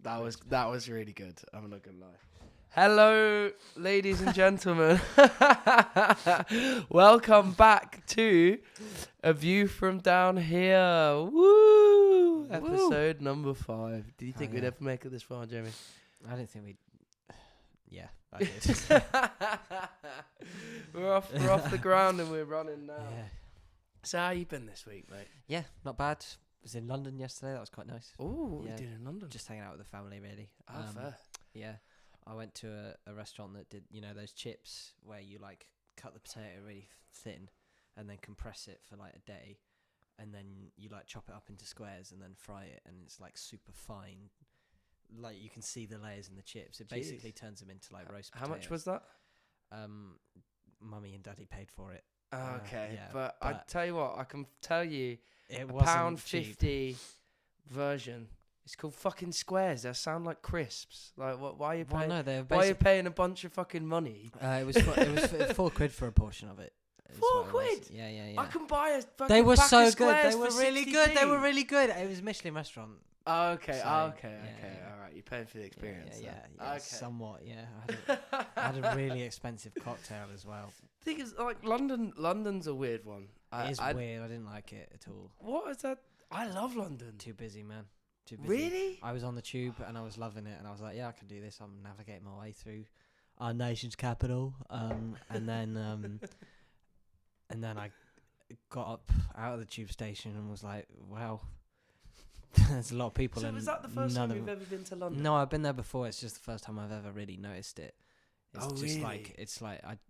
That was really good. I'm not gonna lie. Hello, ladies and gentlemen. Welcome back to A View from Down Here. Woo! Episode number 5. Did you think we'd ever make it this far, Jamie? I don't think we'd. Yeah, I did. We're off the ground and we're running now. Yeah. So how you been this week, mate? Yeah, not bad. Was in London yesterday. That was quite nice. Oh, what Yeah. you doing in London? Just hanging out with the family, really. Oh, fair. Yeah, I went to a restaurant that did, those chips where you like cut the potato really thin and then compress it for like a day, and then you like chop it up into squares and then fry it, and it's like super fine. Like you can see the layers in the chips. It basically turns them into like roast potatoes. How much was that? Mummy and Daddy paid for it. Okay, yeah, but I tell you what, I can tell you It a wasn't £1.50 version. It's called fucking squares. They sound like crisps. Like, what? Why are you Well, paying? no, they were Why are you paying a bunch of fucking money? It was £4 for a portion of it. is what it was. £4? Yeah. I can buy a fucking They were pack so of good. squares They were for really 60p. good. They were really good. It was a Michelin restaurant. Oh, okay. So, Okay. yeah. All right. You're paying for the experience. Yeah. Okay. Somewhat. Yeah. I had a really expensive cocktail as well. Thing is, like London's a weird one. It is weird. I didn't like it at all. What is that? I love London. Too busy, man. Too busy. Really? I was on the tube and I was loving it, and I was like, yeah, I can do this. I'm navigating my way through our nation's capital, and then I got up out of the tube station and was like, wow, there's a lot of people. So and was that the first time you've ever been to London? No, I've been there before. It's just the first time I've ever really noticed it. It's Oh, just really?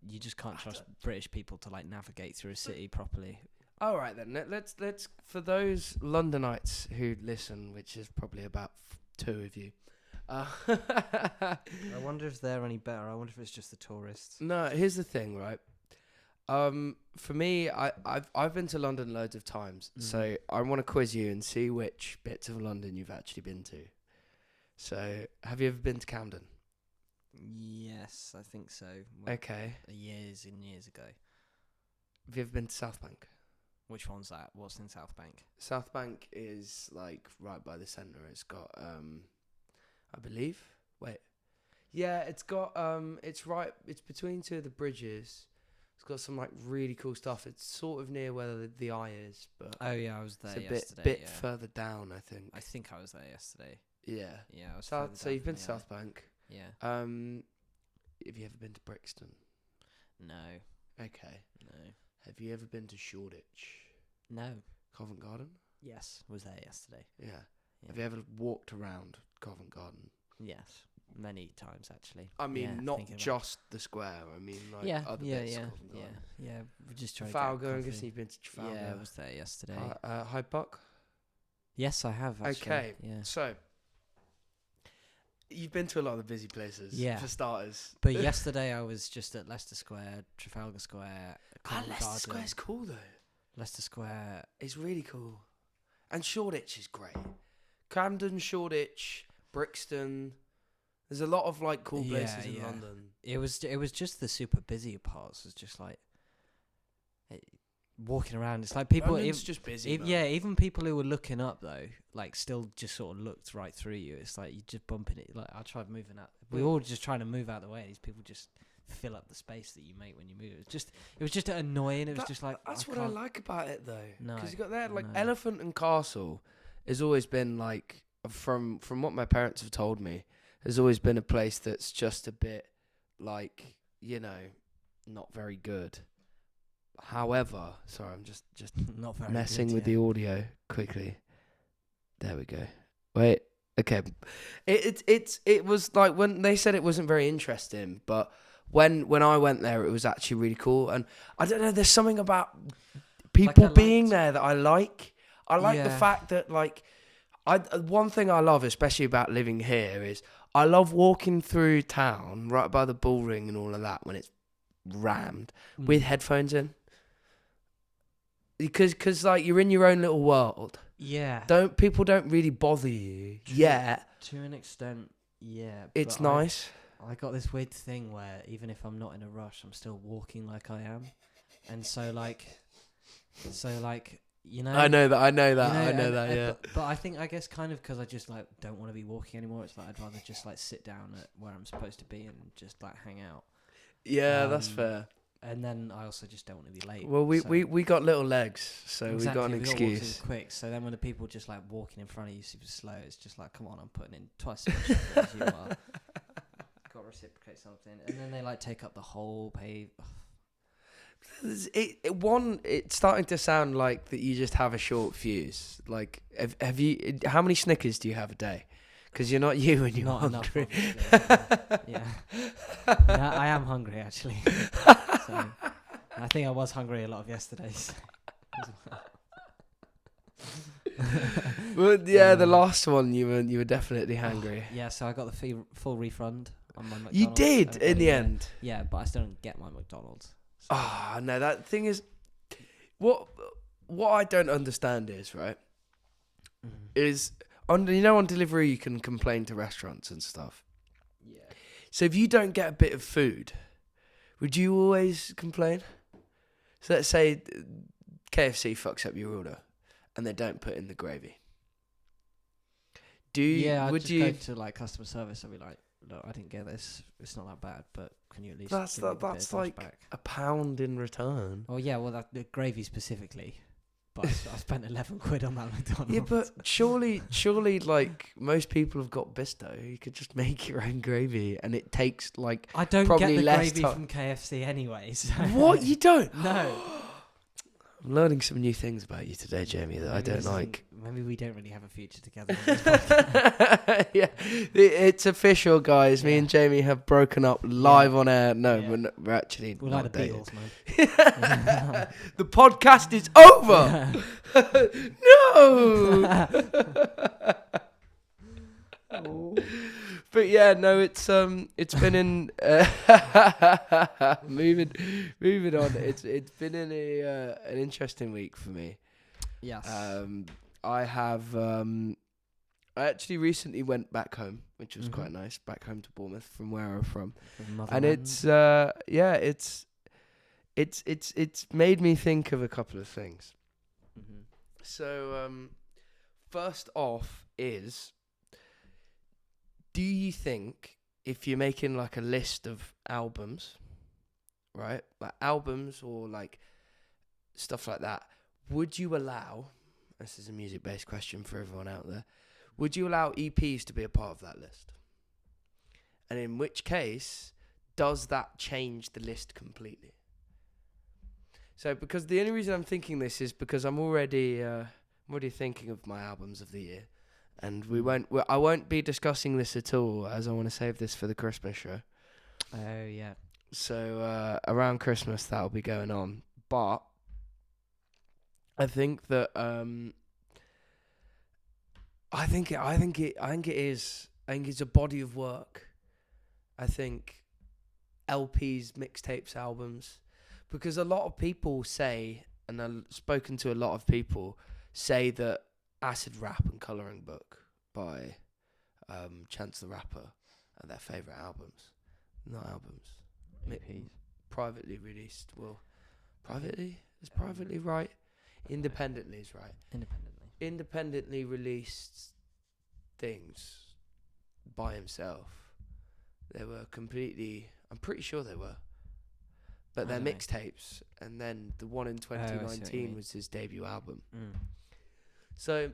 You just can't trust British people to like navigate through a city properly. All right then. Let's for those Londonites who listen, which is probably about 2 of you. I wonder if they're any better. I wonder if it's just the tourists. No, here's the thing, right? For me, I've been to London loads of times, so I want to quiz you and see which bits of London you've actually been to. So, have you ever been to Camden? Yes, I think so. Well, Okay. years and years ago. Have you ever been to South Bank? Which one's that? What's in South Bank? South Bank is like right by the centre. It's got I believe. Wait. Yeah, it's got it's between 2 of the bridges. It's got some like really cool stuff. It's sort of near where the eye is, but Oh yeah, I was there it's a yesterday. bit yeah. further down, I think. I think I was there yesterday. Yeah. Yeah, I was. So you've been to South Bank. Yeah. Have you ever been to Brixton? No. Okay. No. Have you ever been to Shoreditch? No. Covent Garden? Yes, was there yesterday. Yeah. Yeah. Have you ever walked around Covent Garden? Yes, many times actually. I mean, Yeah, not thinking about- just the square. I mean, like other bits of Covent Garden. Yeah. We just tried Trafalgar, to I'm get guessing you've been to Trafalgar. Yeah, I was there yesterday. Hyde Park? Yes, I have actually. Okay. Yeah. So, you've been to a lot of the busy places, Yeah. for starters. But yesterday I was just at Leicester Square, Trafalgar Square, Covent Leicester Garden. Square's cool, though. Leicester Square. It's really cool. And Shoreditch is great. Camden, Shoreditch, Brixton. There's a lot of, like, cool places in London. It was just the super busy parts. It's just like walking around. It's like people. London's just busy, man. Yeah, even people who were looking up though, like still just sort of looked right through you. It's like you just bumping it. Like I tried moving out. We all just trying to move out of the way. These people just fill up the space that you make when you move. It was just annoying. It was just like that's what I like about it though. No, because you got there like no. Elephant and Castle has always been like from what my parents have told me. There's always been a place that's just a bit like not very good. However, sorry, I'm just not very messing good, with yeah. the audio quickly. There we go. Wait. Okay. It was like when they said it wasn't very interesting, but when I went there, it was actually really cool. And I don't know, there's something about people being there that I like. I like the fact that like one thing I love, especially about living here, is I love walking through town right by the bull ring and all of that when it's rammed with headphones in. Because like you're in your own little world. Yeah. People don't really bother you yet. To an extent, yeah. It's but nice. I got this weird thing where even if I'm not in a rush, I'm still walking like I am, and so like You know, I know that. you know, Yeah. but I guess kind of because I just like don't want to be walking anymore. It's like I'd rather just like sit down at where I'm supposed to be and just like hang out. Yeah, that's fair. And then I also just don't want to be late. Well, we got little legs, so exactly, we got an we got excuse. walk super quick. So then when the people just like walking in front of you super slow, it's just like, come on, I'm putting in twice as much effort as you are. Got to reciprocate something, and then they like take up the whole pave. It's starting to sound like that you just have a short fuse. Like, have you? How many Snickers do you have a day? Because you're not you and you're Not hungry. enough. Yeah, I am hungry actually. So, I think I was hungry a lot of yesterdays. Well, yeah, the last one you were definitely hungry. Yeah, so I got the full refund on my McDonald's. You did in the end. Yeah, but I still don't get my McDonald's. So. Ah, no, that thing is, what I don't understand is, right, is on delivery you can complain to restaurants and stuff. Yeah. So if you don't get a bit of food, would you always complain? So let's say KFC fucks up your order and they don't put in the gravy. I'd would just you go to like customer service and be like, look, I didn't get this. It's not that bad, but can you at least That's give me a bit of like back? £1 in return. Oh yeah, well the gravy specifically, but I spent 11 quid on that McDonald's. Yeah, but surely, like most people have got Bisto. You could just make your own gravy, and it takes like I don't probably get the less gravy time. from KFC anyway. So. What, you don't? No. I'm learning some new things about you today, Jamie, that I don't like. Maybe we don't really have a future together. Yeah, it's official, guys. Me and Jamie have broken up live on air. No, Yeah. we're actually We're not like the dating. Beatles, man. The podcast is over. No. But yeah, no, it's been in moving on. It's been in an interesting week for me. Yes. I actually recently went back home, which was quite nice. Back home to Bournemouth from where I'm from, and it's made me think of a couple of things. Mm-hmm. So first off is, do you think if you're making like a list of albums, right, like albums or like stuff like that, would you allow, this is a music-based question for everyone out there, would you allow EPs to be a part of that list? And in which case, does that change the list completely? So, because the only reason I'm thinking this is because I'm already thinking of my albums of the year. And I won't be discussing this at all, as I want to save this for the Christmas show. Oh yeah. So around Christmas that'll be going on. But I think that I think it's a body of work. I think LPs, mixtapes, albums, because a lot of people say, and I've spoken to a lot of people, say that Acid Rap and Colouring Book by Chance the Rapper are their favourite albums. Not albums. EPs. Privately released. Well, privately? Is privately right? Independently is right. Independently released things by himself. They were completely... I'm pretty sure they were. But they're mixtapes. And then the one in 2019 was his debut album. Mm. So,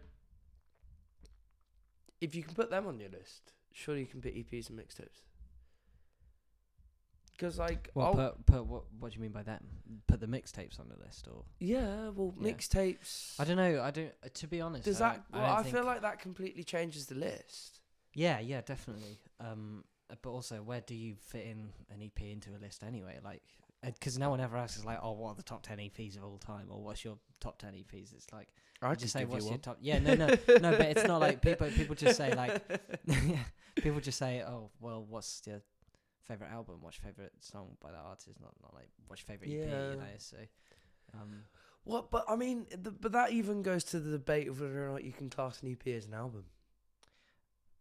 if you can put them on your list, surely you can put EPs and mixtapes. Because, like... What do you mean by that? Put the mixtapes on the list, or... Yeah, well, mixtapes... I don't know. To be honest... Does that... I feel like that completely changes the list. Yeah, definitely. But also, where do you fit in an EP into a list anyway? Like... Because no one ever asks, like, oh, what are the top 10 EPs of all time? Or what's your top 10 EPs? It's like... I just say, what's your top... Yeah, no, but it's not like... People just say, like... people just say, oh, well, what's your favourite album? What's your favourite song by that artist? Not like, what's your favourite EP, you know? So... What? But, I mean, but that even goes to the debate of whether or not you can class an EP as an album.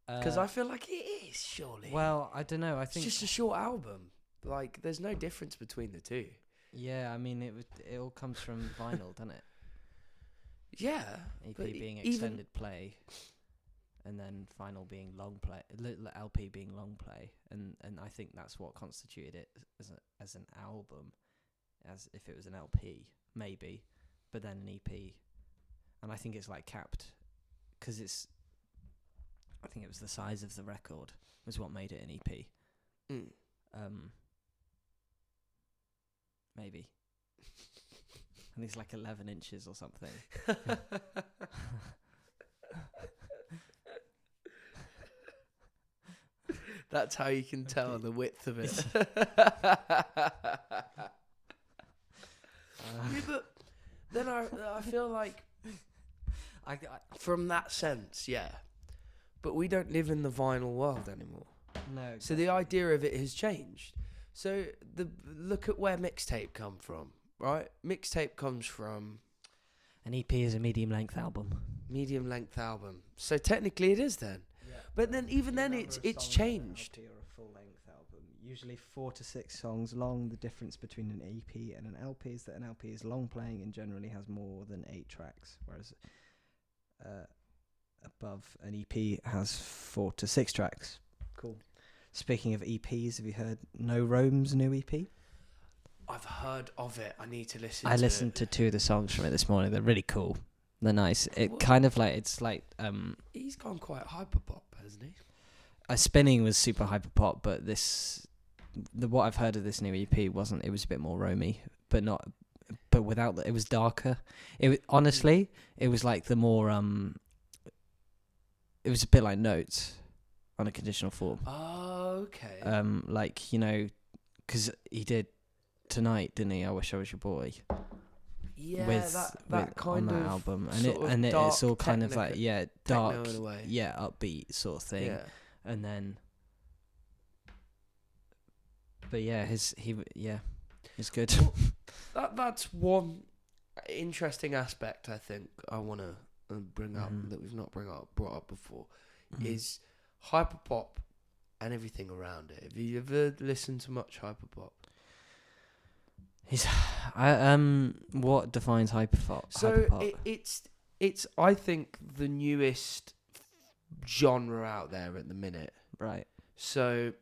Because I feel like it is, surely. Well, I don't know. I think... It's just a short album. Like, there's no difference between the two. Yeah, I mean, it all comes from vinyl, doesn't it? Yeah. EP but being even- extended play, and then final being long play, LP being long play, and I think that's what constituted it as an album, as if it was an LP maybe, but then an EP, and I think it's like capped, because I think it was the size of the record was what made it an EP. Maybe. I think it's like 11 inches or something. That's how you can tell the width of it. But then I feel like from that sense, yeah. But we don't live in the vinyl world anymore. No. So the idea of it has changed. So look at where mixtape come from, right? Mixtape comes from an EP is a medium length album. Medium length album. So technically it is then. Yeah. But then even then it's changed. Or a full length album, usually 4 to 6 songs long. The difference between an EP and an LP is that an LP is long playing and generally has more than 8 tracks, whereas above an EP has 4 to 6 tracks. Cool. Speaking of EPs, have you heard No Rome's new EP? I've heard of it. I need to listen I to listened to 2 of the songs from it this morning. They're really cool. They're nice. It kind of like, it's like... he's gone quite hyperpop, hasn't he? Spinning was super hyperpop, but what I've heard of this new EP wasn't. It was a bit more Romy, but without it was darker. Honestly, it was like the more... it was a bit like Notes on a conditional form. Oh, okay. Like, because he did Tonight, didn't he? I Wish I Was Your Boy. Yeah, that on kind that of album, and it's all kind of like dark, in a way. upbeat sort of thing. Yeah. And then, but yeah, he's good. Well, that's one interesting aspect I think I want to bring up that we've not brought up before is hyperpop and everything around it. Have you ever listened to much hyperpop? What defines hyperpop? So it's I think the newest genre out there at the minute. Right. So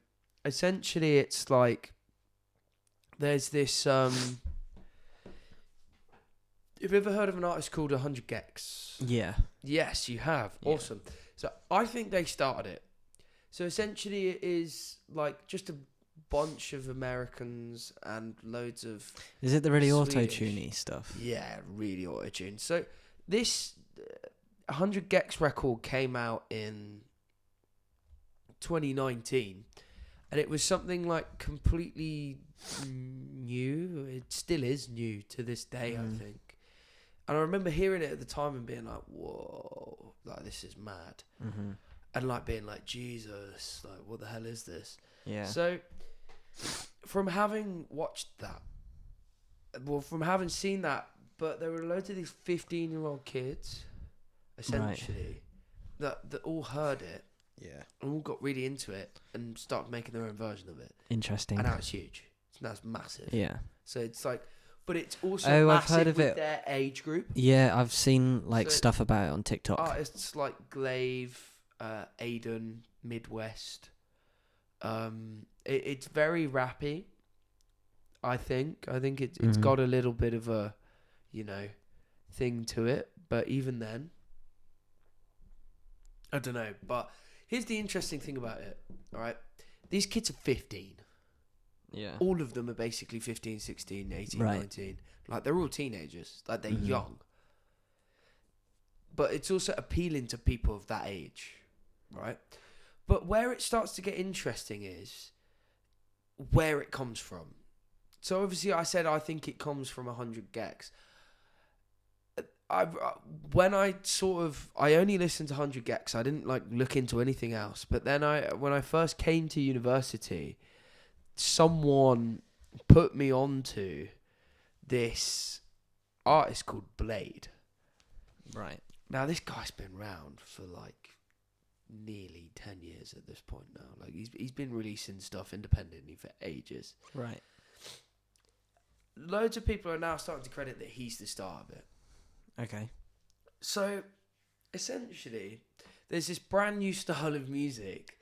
essentially it's like there's this have you ever heard of an artist called 100 Gex? Yeah. Yes, you have. Yeah. Awesome. So I think they started it. So essentially it is like just a bunch of Americans and loads of... Is it the really Swedish auto-tuney stuff? Yeah, really auto-tuned. So this 100 Gex record came out in 2019 and it was something like completely new. It still is new to this day, I think. And I remember hearing it at the time and being like, whoa, like this is mad. And like being like, Jesus, like what the hell is this? Yeah. So from having watched that, from having seen that, but there were loads of these 15-year-old kids, essentially, that all heard it. Yeah. And all got really into it and started making their own version of it. Interesting. And now it's huge. Now it's massive. Yeah. So it's like, but it's also massive I've heard of with it. their age group. Yeah, I've seen So stuff about it on TikTok. Artists like Glaive, ADian, Midwest. It's very rappy. I think it's got a little bit of a, thing to it. But even then, I don't know. But here's the interesting thing about it. All right, these kids are 15. Yeah. All of them are basically 15, 16, 18, Right. 19. Like they're all teenagers. Like they're young. But it's also appealing to people of that age, right? But where it starts to get interesting is where it comes from. So obviously I said I think it comes from 100 Gex. I only listened to 100 Gex. I didn't look into anything else. But then when I first came to university, someone put me onto this artist called Blade. Right. Now this guy's been around for nearly 10 years at this point now. He's been releasing stuff independently for ages. Right. Loads of people are now starting to credit that he's the star of it. Okay. So, essentially, there's this brand new style of music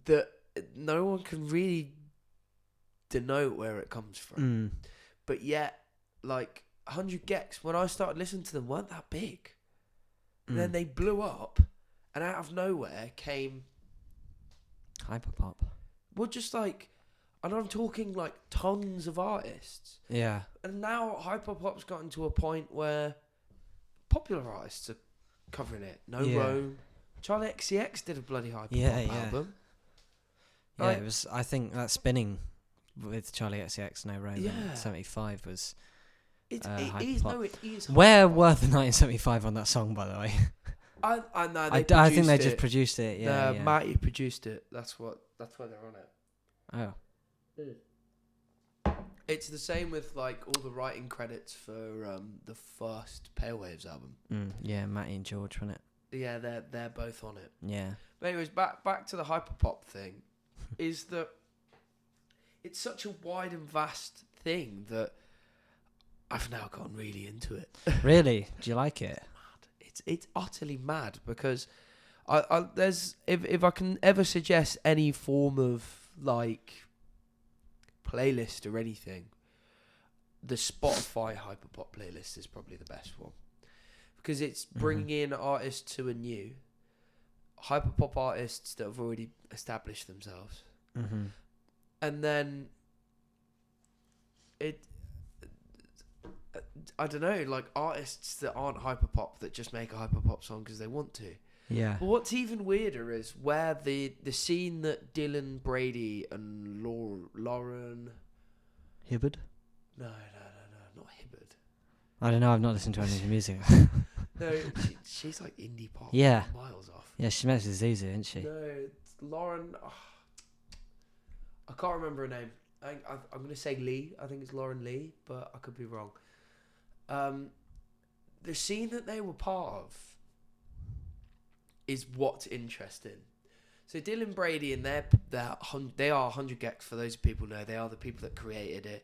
that no one can really denote where it comes from. But yet, like, 100 Gex, when I started listening to them, weren't that big. And then they blew up, and out of nowhere came... Hyperpop. Well, just like... And I'm talking, like, tons of artists. Yeah. And now hyperpop's gotten to a point where popular artists are covering it. No Rome. Charlie XCX did a bloody hyperpop album. Yeah, Like, it was. I think that spinning with Charlie XCX, No Rome, in 75 was. It is hyperpop. Where were the 1975 on that song, by the way? I know. I think they just produced it. Yeah, Matty produced it. That's why they're on it. Oh. It's the same with like all the writing credits for the first Pale Waves album. Yeah, Matty and George, wasn't it? Yeah, they're both on it. Yeah. But anyways, back to the hyperpop thing, is that it's such a wide and vast thing that I've now gotten really into it. Really? Do you like it? It's utterly mad because there's if I can ever suggest any form of like playlist or anything, the Spotify hyperpop playlist is probably the best one because it's bringing in artists who are new, hyperpop artists that have already established themselves, and then I don't know, like artists that aren't hyperpop that just make a hyperpop song because they want to. Yeah. But what's even weirder is where the scene that Dylan Brady and Lauren... Hibbard? No, not Hibbard. I don't know, I've not listened to any of the music. No, she's like indie pop. Yeah. Miles off. Yeah, she met with Zuzu, didn't she? No, it's Lauren... I can't remember her name. I'm going to say Lee. I think it's Lauren Lee, but I could be wrong. The scene that they were part of is what's interesting. So Dylan Brady and they are 100 Gex, for those people who know. They are the people that created it.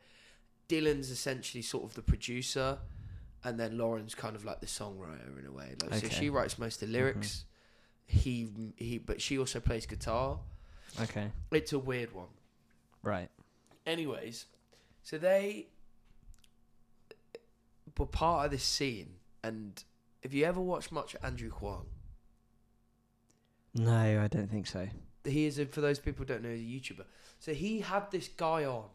Dylan's essentially sort of the producer, and then Lauren's kind of like the songwriter in a way. Like, so she writes most of the lyrics. But she also plays guitar. Okay. It's a weird one. Right. Anyways, so they were part of this scene, and if you ever watched much Andrew Huang, no, I don't think so. he is, for those people who don't know, he's a YouTuber. So he had this guy on,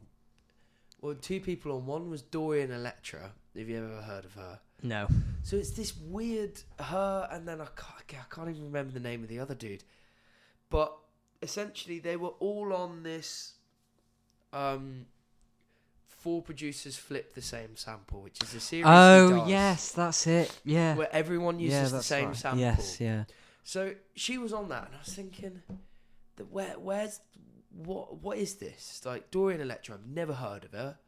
well, two people on. One was Dorian Electra, if you ever heard of her. No. So it's this weird, her, and then I can't even remember the name of the other dude. But essentially they were all on this... four producers flip the same sample, which is a series. Oh, yes, that's it. Yeah. Where everyone uses the same sample. Yes, yeah. So she was on that, and I was thinking, that what is this? Like Dorian Electra, I've never heard of her.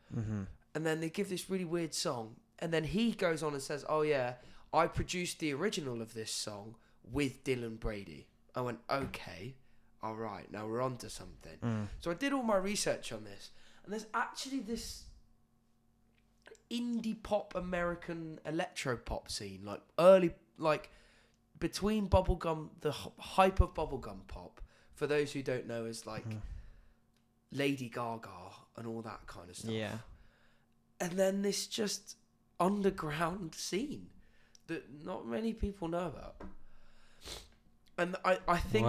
And then they give this really weird song, and then he goes on and says, "Oh yeah, I produced the original of this song with Dylan Brady." I went, "Okay, all right, now we're on to something." So I did all my research on this. And there's actually this indie pop American electro pop scene, like early, like between bubblegum, the hype of bubblegum pop, for those who don't know, is like Lady Gaga and all that kind of stuff. Yeah. And then this just underground scene that not many people know about. And I think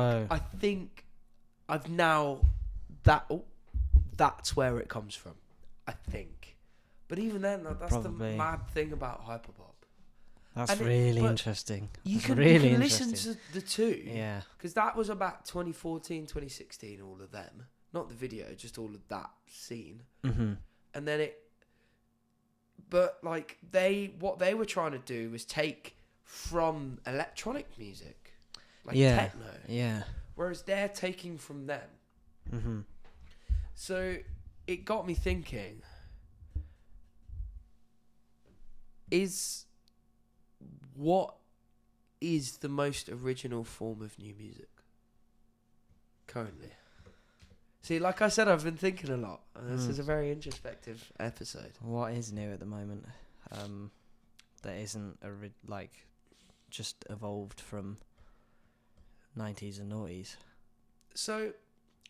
I've now that's where it comes from, I think. But even then, that's Probably. the mad thing about hyperpop. That's really interesting. You can listen to the two. Yeah. Because that was about 2014, 2016, all of them. Not the video, just all of that scene. And then but like what they were trying to do was take from electronic music, like techno. Yeah. Whereas they're taking from them. So it got me thinking, what is the most original form of new music currently? See, like I said, I've been thinking a lot. And this is a very introspective episode. What is new at the moment? That isn't just evolved from 90s and noughties? So,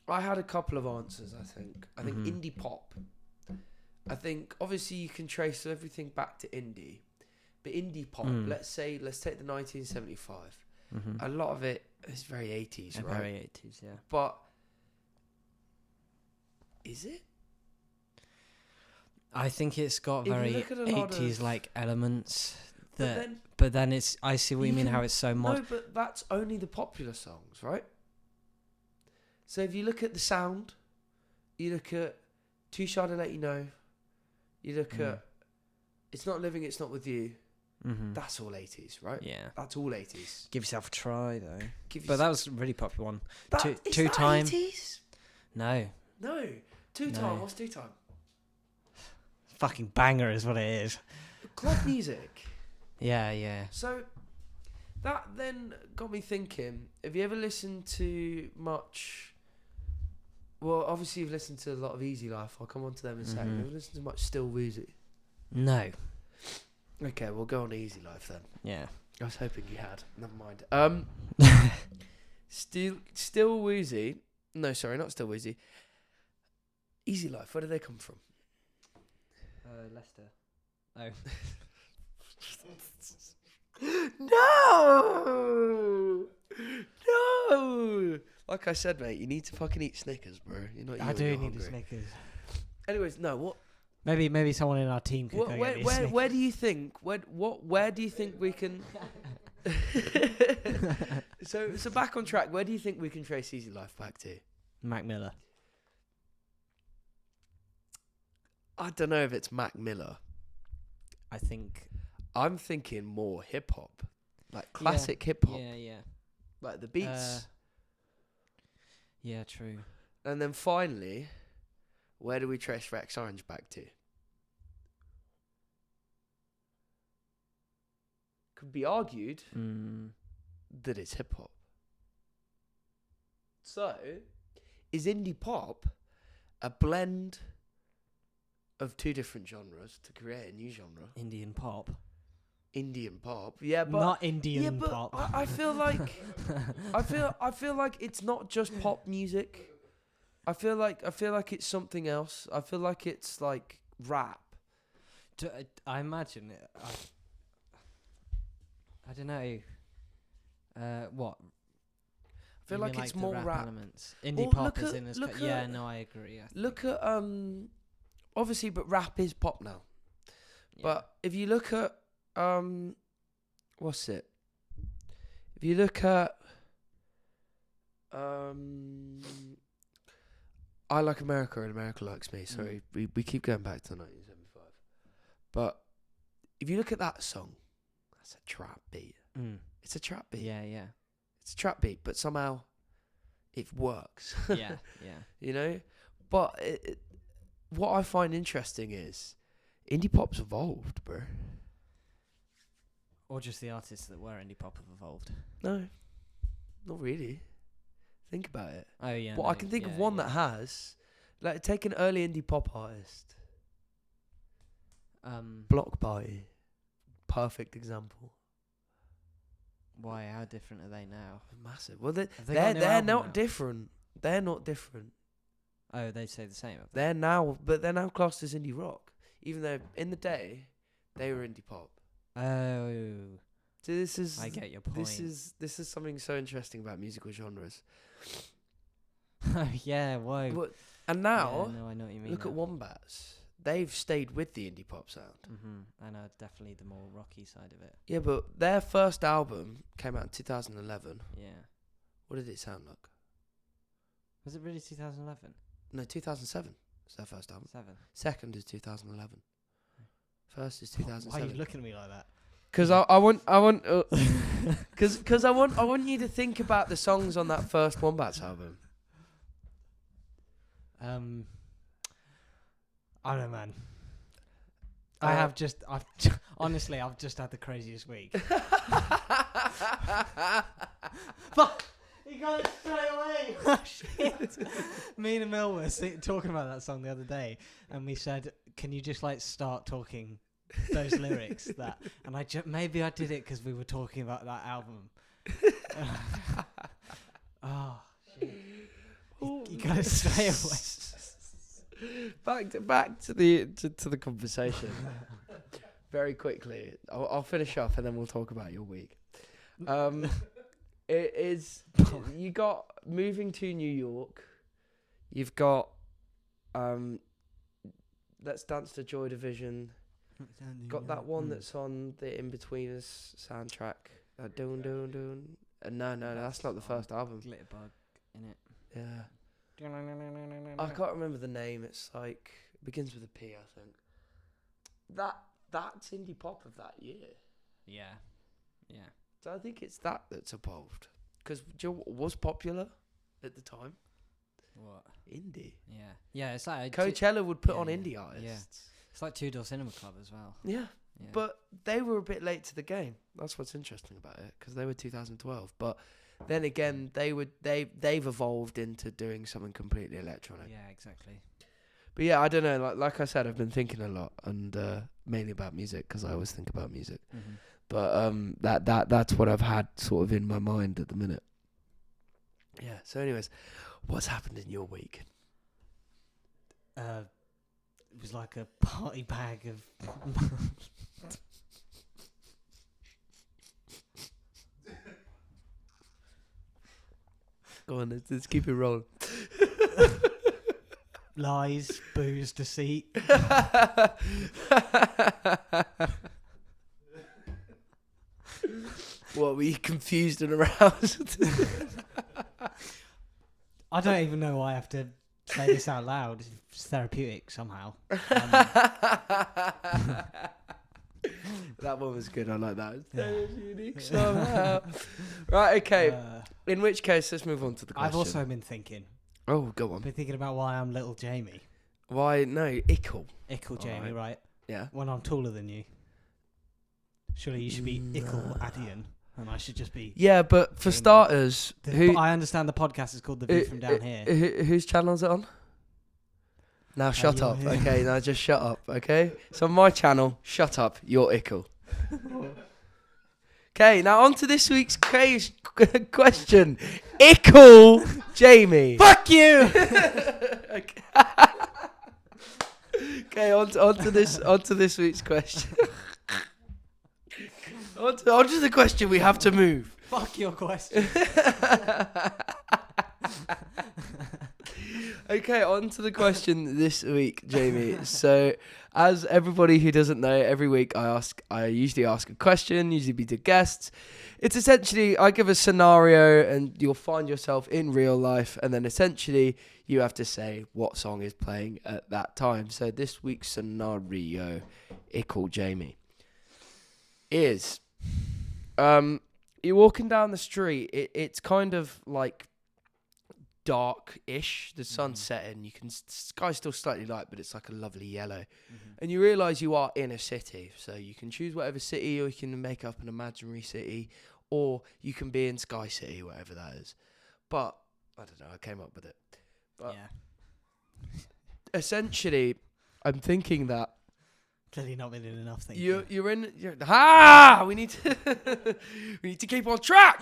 I had a couple of answers. I think indie pop. I think obviously you can trace everything back to indie, but indie pop. Let's take the 1975. A lot of it is very 80s, right? Very 80s, yeah. But is it? I think it's got If you very look at a lot 80s of- like elements. But But then it's. I see what you mean. can- How it's so modern. No, but that's only the popular songs, right? So if you look at the sound, you look at Too Shy to Let You Know, you look at It's Not Living, It's Not With You. That's all 80s, right? Yeah. That's all 80s. Give Yourself a Try though. Give But that was a really popular one. is Two that Time. 80s? No. No. Two No. Time. What's Two Time? Fucking banger is what it is. Club music. Yeah. So that then got me thinking, have you ever listened to much... Well, obviously you've listened to a lot of Easy Life. I'll come on to them in a second. Have you ever listened to much Still Woozy? No. Okay, we'll go on Easy Life then. Yeah. I was hoping you had. Never mind. Still Woozy. No, sorry, not Still Woozy. Easy Life. Where do they come from? Leicester. Oh. No. Like I said, mate, you need to fucking eat Snickers, bro. You're not. I do need a Snickers. Anyways, no. What? Maybe someone in our team could go get me a Snickers. Where do you think? Where do you think we can? So back on track. Where do you think we can trace Easy Life back to? Mac Miller. I don't know if it's Mac Miller. I think. I'm thinking more hip hop, like classic hip hop, Yeah. like the beats. Yeah, true. And then finally, where do we trace Rex Orange back to? Could be argued that it's hip hop. So, is indie pop a blend of two different genres to create a new genre? Indian pop. Indian pop, yeah, but not Indian yeah, but pop. I feel like I feel like it's not just pop music. I feel like it's something else. I feel like it's like rap. I imagine it. I don't know. What? I feel like it's the more rap. Elements. Indie Well, pop look is at- in as look yeah, at- no, I agree. Look at obviously, but rap is pop now. But if you look at what's it? If you look at I Like America and America Likes Me. Sorry, we keep going back to 1975. But if you look at that song, that's a trap beat. It's a trap beat. Yeah. It's a trap beat, but somehow it works. Yeah. You know? But what I find interesting is indie pop's evolved, bro. Or just the artists that were indie pop have evolved. No, not really. Think about it. Oh yeah. Well, I can think of one that has. Like, take an early indie pop artist. Block Party. Perfect example. Why? How different are they now? Massive. Well, they're got a new album not now? different. They're not different. Oh, they say the same. Have they? They're now classed as indie rock, even though in the day they were indie pop. Oh. So this is. I get your point. This is something so interesting about musical genres. Yeah. Whoa. But, and now, Yeah, no, I know what you mean. look at Wombats. They've stayed with the indie pop sound. And definitely the more rocky side of it. Yeah, but their first album came out in 2011. Yeah. What did it sound like? Was it really 2011? No, 2007 was their first album. 7. Second is 2011. First is Why are 2007. you looking at me like that? Because I want you to think about the songs on that first Wombats album. I don't know, man. I've just had the craziest week. Fuck! You got it straight away! Shit! Me and Emil were talking about that song the other day, and we said, can you just, start talking those lyrics. And maybe I did it because we were talking about that album. Oh, shit. You gotta stay away. Back to the conversation. Very quickly, I'll finish off and then we'll talk about your week. It is you got moving to New York. You've got Let's Dance to Joy Division. Got that one that's on the In-Betweeners soundtrack. Dun dun dun. No, that's not the first album. Glitterbug in it. Yeah. I can't remember the name. It's like it begins with a P, I think. That's indie pop of that year. Yeah. So I think it's that's evolved. Because do you know what was popular at the time? What? Indie. Yeah. It's like Coachella would put on indie artists. Yeah. It's like Two Door Cinema Club as well. Yeah. But they were a bit late to the game. That's what's interesting about it, because they were 2012. But then again, they've evolved into doing something completely electronic. Yeah, exactly. But yeah, I don't know. Like I said, I've been thinking a lot, and mainly about music, because I always think about music. Mm-hmm. But that's what I've had sort of in my mind at the minute. Yeah. So, anyways, what's happened in your week? It was like a party bag of. Go on, let's keep it rolling. Lies, booze, deceit. What, were you confused and aroused? I don't even know why I have to say this out loud. It's therapeutic somehow. That one was good. I like that. It's therapeutic somehow. Right, okay. In which case, let's move on to the question. I've also been thinking. Oh, go on. I've been thinking about why I'm little Jamie. Why? No, Ickle. Ickle Jamie, right? Yeah. When I'm taller than you. Surely you should be Ickle ADian. And I should just be... Yeah, but for Jamie. Starters... I understand the podcast is called The View From Down Here. Whose channel is it on? Now shut up, here. okay? Now just shut up, okay? So on my channel, shut up, you're Ickle. Okay, now on to this week's question. Ickle Jamie. Fuck you! Okay, on to this week's question. on to the question we have to move. Fuck your question. Okay, on to the question this week, Jamie. So, as everybody who doesn't know, every week I usually ask a question, usually be to guests. It's essentially, I give a scenario and you'll find yourself in real life, and then essentially you have to say what song is playing at that time. So this week's scenario, Ickle Jamie, is you're walking down the street. It's kind of like dark-ish. The sun's setting. Sky's still slightly light, but it's like a lovely yellow. Mm-hmm. And you realise you are in a city. So you can choose whatever city, or you can make up an imaginary city, or you can be in Sky City, whatever that is. But I don't know. I came up with it. But essentially, I'm thinking that clearly not been in enough things. You're we need to keep on track.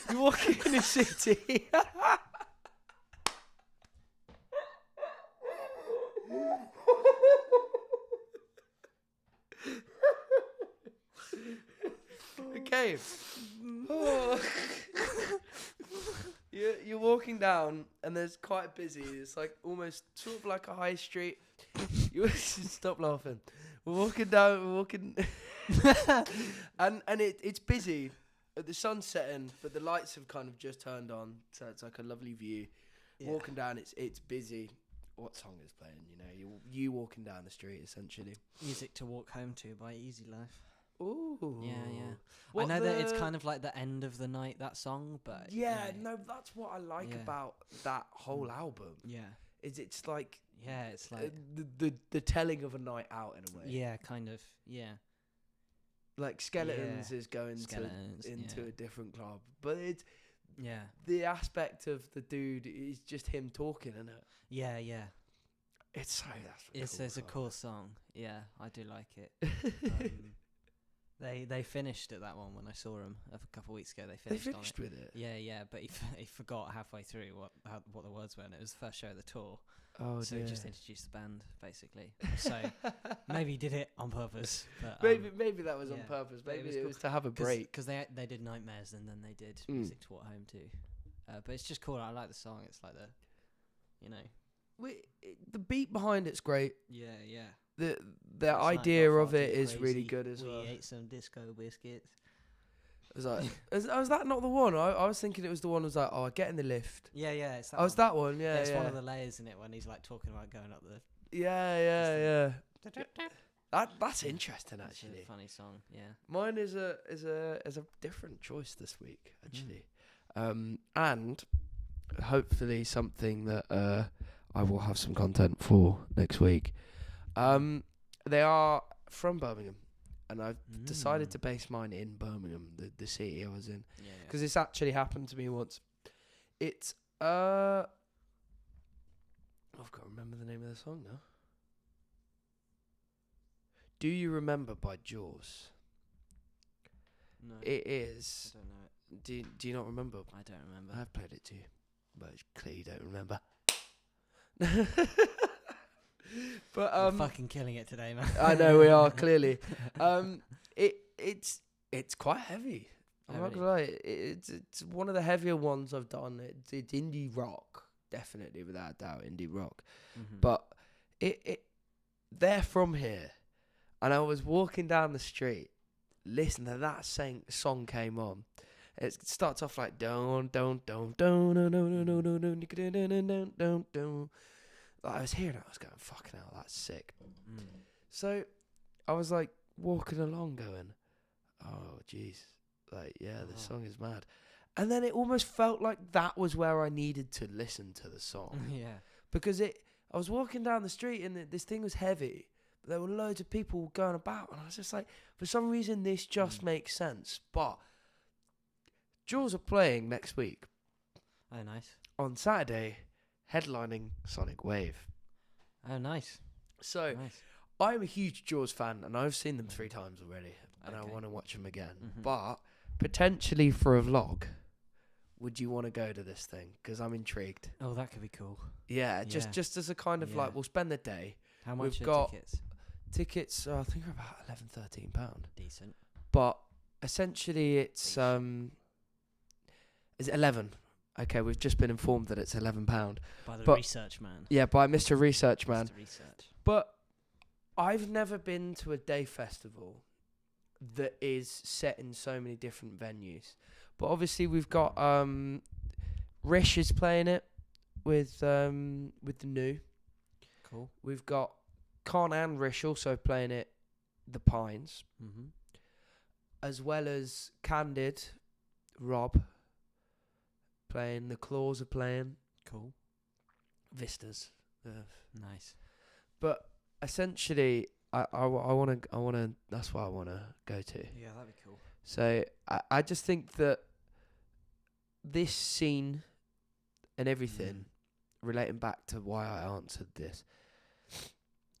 You're walking in a city. Okay. Oh. You're walking down, and there's quite busy. It's like almost sort of like a high street. You stop laughing. We're walking down. and it's busy. The sun's setting, but the lights have kind of just turned on, so it's like a lovely view. Yeah. Walking down, it's busy. What song is playing? You know, you walking down the street essentially. Music to Walk Home To by Easy Life. Ooh. Yeah. I know that it's kind of like the end of the night, that song, but no, that's what I like about that whole album. Yeah. It's like it's like the telling of a night out in a way. Yeah, kind of. Yeah. Like Skeletons is going into a different club, but it's the aspect of the dude is just him talking, isn't it? Yeah. It's so It's cool a song. cool song. Yeah, I do like it. They finished at that one when I saw him a couple of weeks ago. They They finished on it. finished with it. Yeah, but he forgot halfway through what the words were, and it was the first show of the tour. Oh So dear. he just introduced the band, basically. So maybe he did it on purpose. But, maybe that was on yeah, purpose. but it Maybe was it cool. was to have a break. Because they did Nightmares and then they did Music to Walk Home too. But it's just cool. I like the song. It's like The beat behind it's great. yeah. The It's like idea not of far it too is really crazy. good as we well. ate some disco biscuits. It was like, was that not the one? I was thinking it was the one. Was like, oh, I get in the lift. Yeah. It's that Oh, it's that one. Yeah, it's yeah. one of the layers in it when he's like talking about going up the. Yeah. That's interesting It's actually. a funny song. Yeah. Mine is a different choice this week actually, and hopefully something that I will have some content for next week. They are from Birmingham, and I've decided to base mine in Birmingham, the city I was in, because it's actually happened to me once. It's I've got to remember the name of the song now. Do You Remember by Jaws? No. It is. I don't know it. Do you not remember? I don't remember. I've played it to you, but it's clear you don't remember. But We're fucking killing it today, man. I know we are clearly. It's quite heavy. I'm not gonna lie. It's one of the heavier ones I've done. It's indie rock, definitely without a doubt, indie rock. Mm-hmm. But they're from here, and I was walking down the street, listening to that song came on. It starts off like don't. I was hearing it, I was going, fucking hell, that's sick. So I was like walking along going, oh jeez, like this song is mad. And then it almost felt like that was where I needed to listen to the song. Yeah. Because I was walking down the street and this thing was heavy, but there were loads of people going about, and I was just like, for some reason this just makes sense. But Jaws are playing next week. Oh, nice. On Saturday, headlining Sonic Wave. Oh, nice. So Nice. I'm a huge Jaws fan, and I've seen them 3 times already, and I want to watch them again. But potentially for a vlog, would you want to go to this thing? Because I'm intrigued. Oh, that could be cool. Yeah, just as a kind of like, we'll spend the day. How much We've are got tickets? Tickets, I think, are about £11-13. Decent. But essentially, it's 11. Okay, we've just been informed that it's £11. By the research man. Yeah, by Mr. Research Man. Mr. Research. But I've never been to a day festival that is set in so many different venues. But obviously we've got Rish is playing it with the New. Cool. We've got Con and Rish also playing it, the Pines, as well as Candid, Rob playing, the Claws are playing. Cool. Vistas. Nice. But essentially, I wanna. That's what I wanna go to. Yeah, that'd be cool. So I just think that this scene and everything relating back to why I answered this,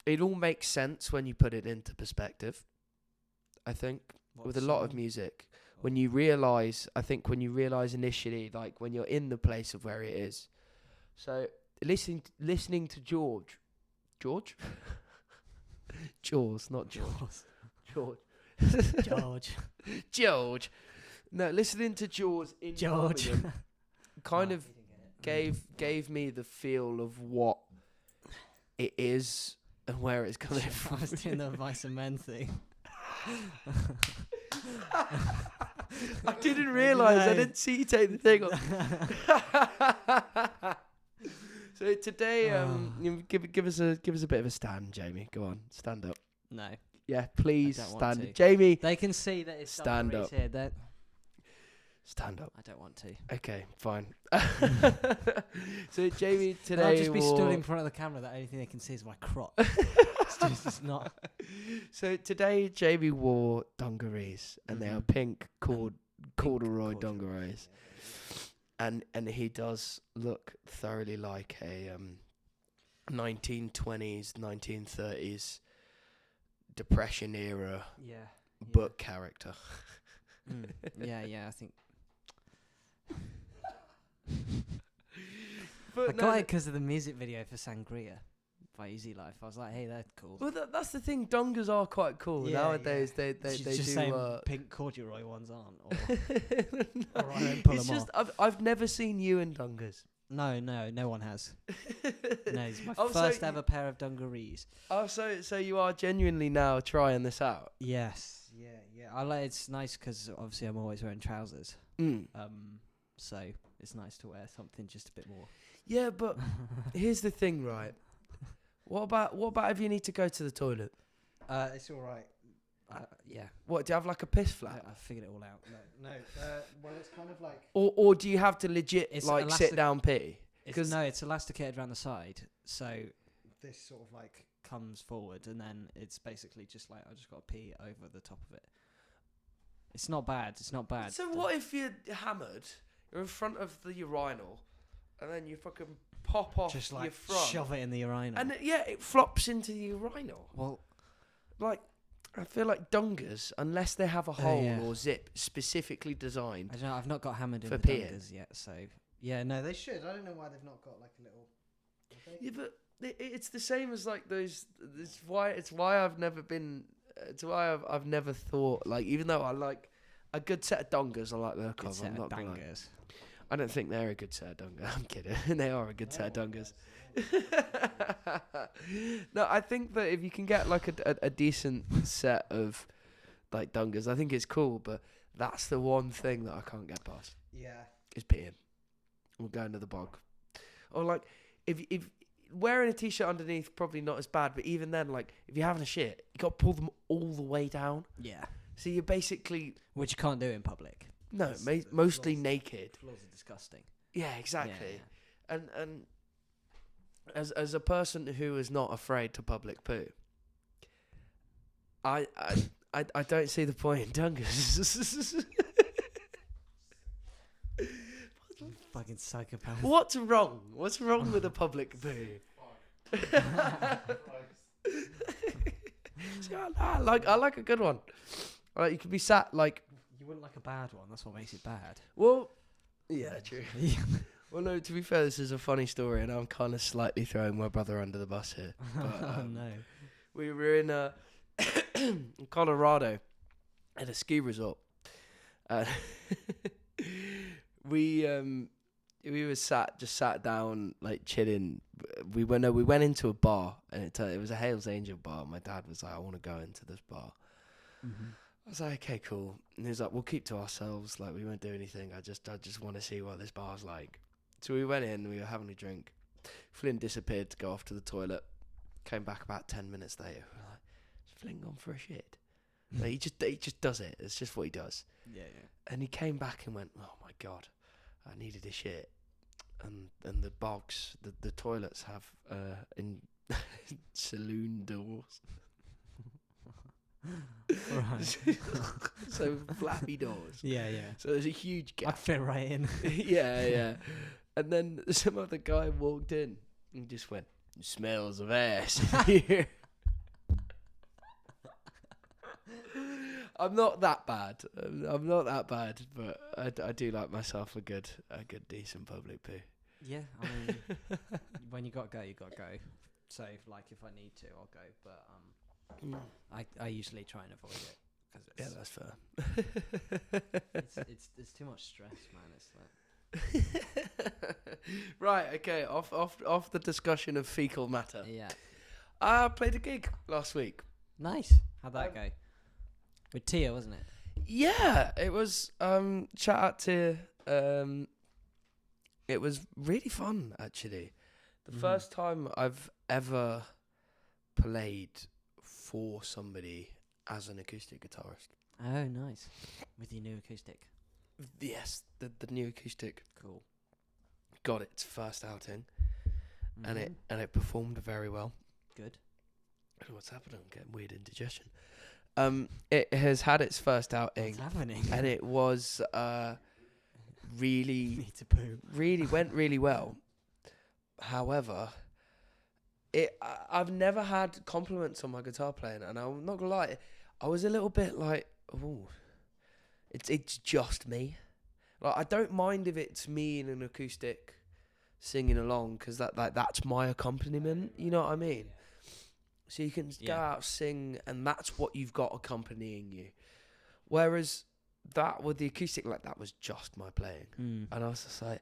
it all makes sense when you put it into perspective. I think with a lot of music, when you realise initially, like when you're in the place of where it is. So listening to George, Jaws, not George. George. No, listening to Jaws in George Birmingham kind of gave me the feel of what it is and where it's coming from. I was doing the Vice and Men thing. I didn't realise. I didn't see you take the thing off. So today, give us a bit of a stand, Jamie. Go on, stand up. No. Yeah, please I don't want stand. to. Jamie, They can see that it's Stand up. Here. That stand up. I don't want to. Okay, fine. So Jamie today, I'll just be stood in front of the camera. The only thing they can see is my crotch. It's just not. So today, Jamie wore dungarees, and they are pink corduroy dungarees, and he does look thoroughly like a 1920s, 1930s Depression era Yeah. book character. Yeah, I think. But I got it because of the music video for Sangria by Easy Life. I was like, hey, they're cool. Well, that's the thing. Dongas are quite cool Yeah, nowadays. yeah. They She's just do. saying pink corduroy ones aren't. Or, No, or I don't pull it's them just off. I've never seen you in Dongas. No one has. No, it's my Oh, so first ever pair of dungarees. Oh, so you are genuinely now trying this out? Yes. Yeah. I like. It's nice because obviously I'm always wearing trousers. So it's nice to wear something just a bit more. Yeah, but here's the thing, right? What about if you need to go to the toilet? It's all right. Yeah. What, do you have like a piss flap? I figured it all out. No. Well, it's kind of like. Or do you have to legit It's like elastic- sit down pee? It's elasticated around the side, so this sort of like comes forward, and then it's basically just like I just got to pee over the top of it. It's not bad. So what if you're hammered? You're in front of the urinal, and then you fucking pop off just like your front, shove it in the urinal, and it flops into the urinal. well, Like, I feel like Dongas, unless they have a hole yeah. or zip specifically designed. I don't know. I've not got hammered in For the peeing. dungas yet, so yeah. No, they should. I don't know why they've not got like a little. Yeah, but it's the same as like those. It's why I've never been. It's why I've never thought like, even though I like a good set of Dongas, I like the look of. I'm not gonna lie. Dangers. I don't think they're a good set of Dongas. I'm kidding. They are a good set of Dongas. No, I think that if you can get like a decent set of like Dongas, I think it's cool. But that's the one thing that I can't get past. Yeah. Is peeing. Or going to the bog. Or like if wearing a t-shirt underneath, probably not as bad. But even then, like if you're having a shit, you got to pull them all the way down. Yeah. So you're basically Which you can't do in public. no, It's- mostly floors- naked. Floors are disgusting. Yeah, exactly. Yeah. And as a person who is not afraid to public poo, I don't see the point in Dungas. Fucking psychopath. What's wrong? What's wrong with a public poo? See, I like a good one. Like you could be sat like. You wouldn't like a bad one. That's what makes it bad. Well, yeah, true. Well, no, to be fair, this is a funny story, and I'm kind of slightly throwing my brother under the bus here. But, Oh no. we were in Colorado at a ski resort. We were sat down like chilling. We went into a bar, and it was a Hales Angel bar. My dad was like, "I want to go into this bar." Mm-hmm. I was like, "Okay, cool." And he was like, "We'll keep to ourselves. Like, we won't do anything. I just want to see what this bar's like." So we went in. We were having a drink. Flynn disappeared to go off to the toilet. Came back about 10 minutes later. We're like, "Is Flynn gone for a shit?" Like, he just does it. It's just what he does. Yeah. And he came back and went, "Oh my god, I needed a shit." And the bogs, the toilets have in saloon doors. Right. So flappy doors. Yeah. So there's a huge I'd gap. fit right in. Yeah. And then some other guy walked in and just went, "Smells of ass here." I'm not that bad. I'm not that bad, but I do like myself a good decent public poo. Yeah, I mean, when you got to go, you got to go. So, if I need to, I'll go. But I usually try and avoid it because Yeah, that's fair. it's too much stress, man. It's like Right, okay. Off the discussion of fecal matter. yeah, I played a gig last week. nice. How'd that go? With Tia, wasn't it? Yeah, it was. Shout out to. It was really fun, actually. The first time I've ever played for somebody as an acoustic guitarist. Oh, nice. With your new acoustic. Yes, the new acoustic Cool. got its first outing, and Mhm. it performed very well. Good. I don't know what's happening. I'm getting weird indigestion. It has had its first outing, What's happening? and it was really Need to poo. went really well. However, I've never had compliments on my guitar playing, and I'm not gonna lie, I was a little bit like, oh, it's just me. Like, I don't mind if it's me in an acoustic singing along, because that's my accompaniment. You know what I mean? So you can go out, sing, and that's what you've got accompanying you. Whereas that with the acoustic, like, that was just my playing, and I was just like,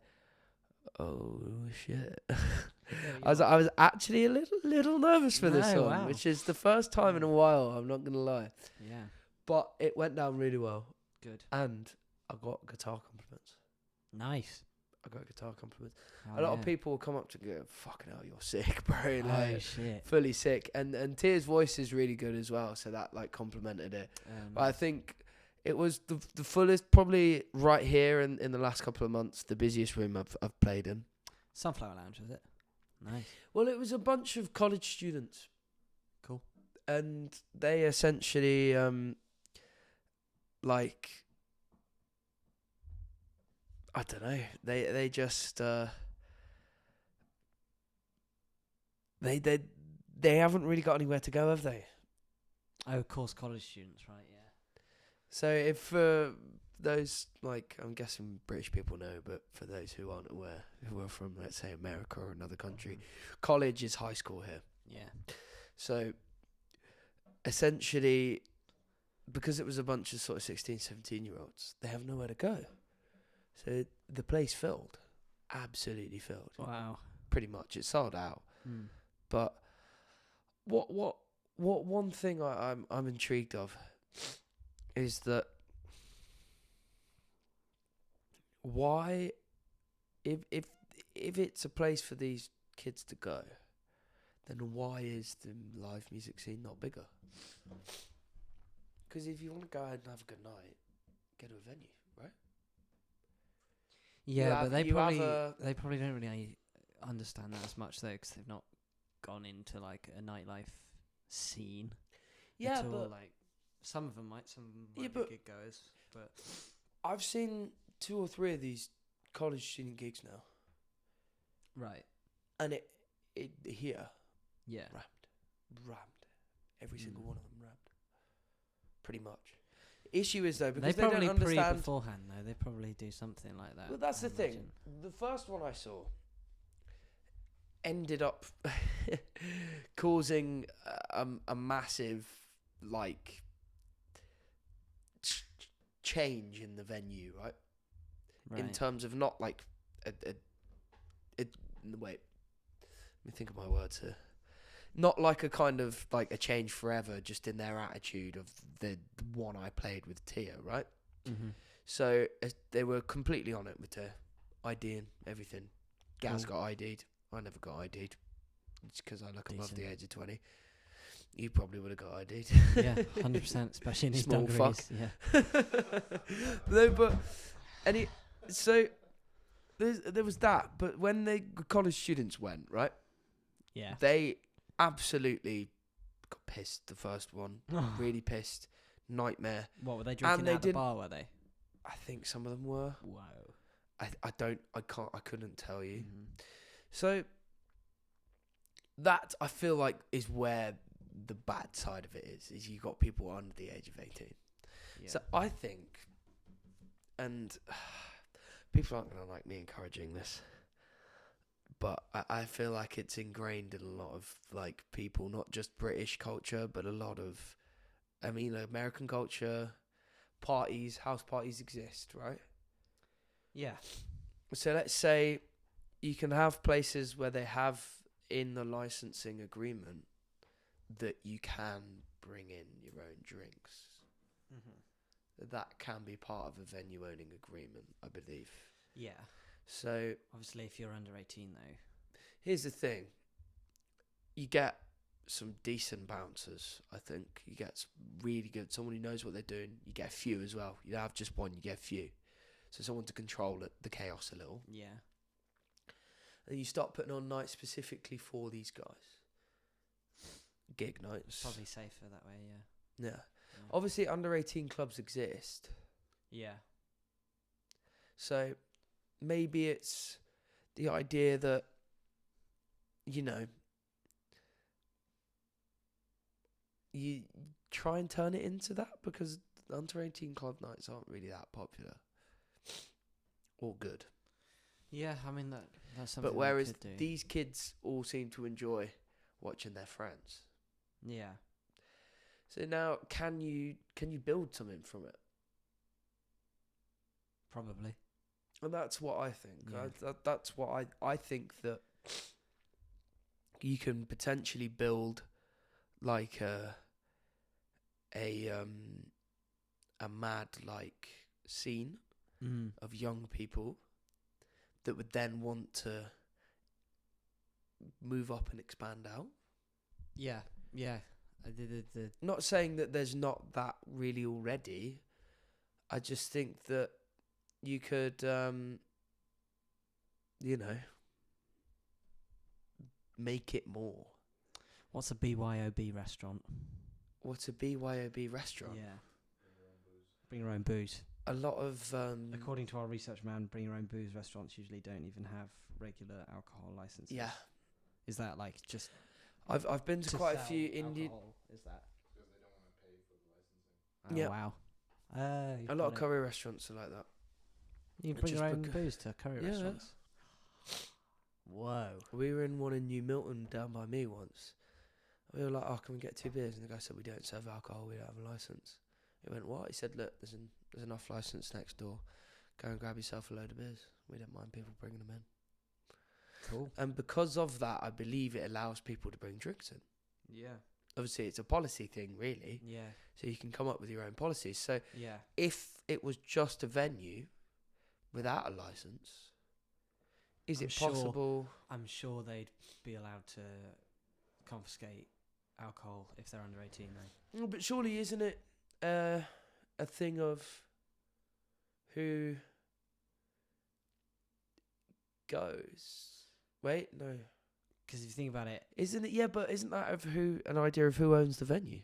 oh shit. I was actually a little nervous for this song, which is the first time in a while, I'm not gonna lie. Yeah. But it went down really well. Good. And I got guitar compliments. Nice. I got guitar compliments. Oh, a lot of people will come up to go, fucking hell, you're sick, bro. Like, oh shit. fully sick. And Tia's voice is really good as well, so that like complimented it. But I think it was the fullest, probably right here in the last couple of months, the busiest room I've played in. Sunflower Lounge, was it? Nice. Well, it was a bunch of college students. Cool. And they essentially, like, I don't know. They just they haven't really got anywhere to go, have they? Oh, of course, college students, right? Yeah. So if those, like, I'm guessing British people know, but for those who aren't aware, who are from, let's say, America or another country, college is high school here. Yeah. So essentially, because it was a bunch of sort of 16, 17-year-olds, they have nowhere to go. So the place filled, absolutely filled. Wow. Pretty much, it sold out. But what one thing I'm intrigued of is that why, if it's a place for these kids to go, then why is the live music scene not bigger? Because if you want to go out and have a good night, go to a venue, right? Yeah, but they probably don't really understand that as much though, because they've not gone into like a nightlife scene. Yeah, at all. but Like some of them might, some might but be gig goers. But I've seen 2 or 3 of these college student gigs now, right, and it here yeah, rammed, every single one of them rammed, pretty much. Issue is though, because they they probably don't understand beforehand though. They probably do something like that. Well, that's I the thing. imagine. The first one I saw ended up causing a massive, like, change in the venue, right? In terms of not like wait, let me think of my words here. Not like a kind of like a change forever, just in their attitude of the one I played with Tia, right? Mm-hmm. So they were completely on it with Tia, IDing everything. Gaz got ID'd. I never got ID'd. It's because I look above the age of 20. You probably would have got ID'd. Yeah, 100%, especially in his Small dungarees. fuck. Yeah. No, but so there was that. But when the college students went, right? Yeah. They absolutely got pissed. The first one, really pissed, nightmare. What were they drinking at the bar? Were they? I think some of them were. Wow. I couldn't tell you. So that I feel like is where the bad side of it is you got people under the age of 18. Yeah. So I think, and people aren't going to like me encouraging this, but I feel like it's ingrained in a lot of like people, not just British culture, but a lot of, American culture, parties, house parties exist, right? Yeah. So let's say you can have places where they have in the licensing agreement that you can bring in your own drinks. That can be part of a venue owning agreement, I believe. Yeah. So obviously, if you're under 18, though. Here's the thing. You get some decent bouncers, I think. You get really good, someone who knows what they're doing. You get a few as well. You don't have just one, you get a few. So someone to control the chaos a little. Yeah. And you start putting on nights specifically for these guys. Gig nights. Probably safer that way, yeah. Yeah. Obviously, under 18 clubs exist. Yeah. So maybe it's the idea that, you try and turn it into that, because under 18 club nights aren't really that popular or good. Yeah, I mean that's something. But whereas they could do. these kids all seem to enjoy watching their friends. Yeah. So now, can you build something from it? Probably. And that's what I think. Yeah. That's what I think, that you can potentially build like a mad like scene of young people that would then want to move up and expand out. Yeah. Yeah. The Not saying that there's not that really already. I just think that you could, make it more. What's a BYOB restaurant? What's a BYOB restaurant? Yeah. Bring your own booze. A lot of According to our research man, bring your own booze restaurants usually don't even have regular alcohol licenses. yeah. Is that like just I've been to quite a few Indian. alcohol? Is that? Because they don't want to pay for the licensing. Oh, Yeah. wow. A lot of curry restaurants are like that. You bring just your own bec- booze to curry Yeah. restaurants. Whoa. We were in one in New Milton down by me once. We were like, "Oh, can we get 2 beers?" And the guy said, "We don't serve alcohol. We don't have a license." He went, "What?" He said, "Look, there's enough license next door. Go and grab yourself a load of beers. We don't mind people bringing them in." Cool. And because of that, I believe it allows people to bring drinks in. Yeah. Obviously, it's a policy thing, really. Yeah. So you can come up with your own policies. So Yeah. if it was just a venue without a license, is I'm it sure- possible? I'm sure they'd be allowed to confiscate alcohol if they're under 18, though. No, but surely isn't it a thing of who goes? Wait, no. Because if you think about it, Isn't it? Yeah, but isn't that of an idea of who owns the venue?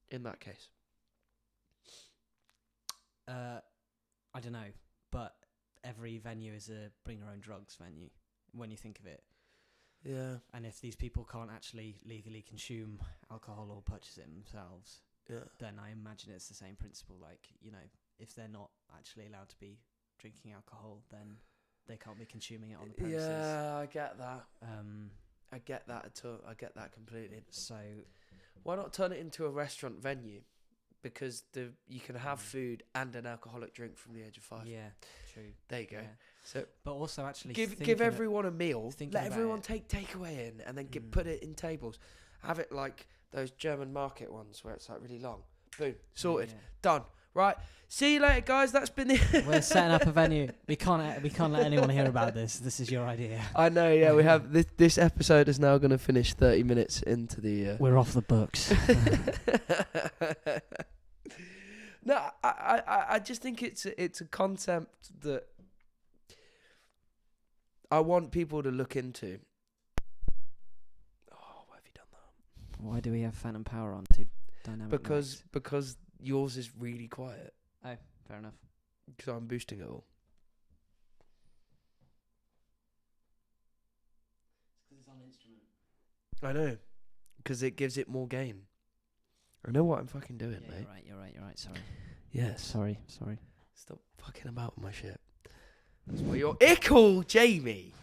In that case, I don't know, but every venue is a bring your own drugs venue when you think of it. yeah, And if these people can't actually legally consume alcohol or purchase it themselves, yeah. then I imagine it's the same principle. Like, if they're not actually allowed to be drinking alcohol, then they can't be consuming it on the premises. Yeah, I get that. Um. I get that at all. I get that completely. So Why not turn it into a restaurant venue? Because you can have food and an alcoholic drink from the age of 5. yeah, true. There you go. Yeah. So But also, actually, give everyone a meal. thinking Let about everyone it- take takeaway in, and then Mm. put it in tables. Have it like those German market ones where it's like really long. Boom, sorted, done. Right. See you later, guys. That's been the. We're setting up a venue. We can't let anyone hear about this. This is your idea. I know. Yeah, we have this episode is now going to finish 30 minutes into the. We're off the books. No, I just think it's a concept that I want people to look into. Oh, why have you done that? Why do we have Phantom Power on? Two dynamic Because yours is really quiet. mics? Oh, fair enough. Because I'm boosting it all. It's on instrument. I know. Because it gives it more gain. I know what I'm fucking doing, Yeah, mate. you're right. Sorry. Yes. Sorry. Stop fucking about with my shit. That's why you're Ickle Jamie.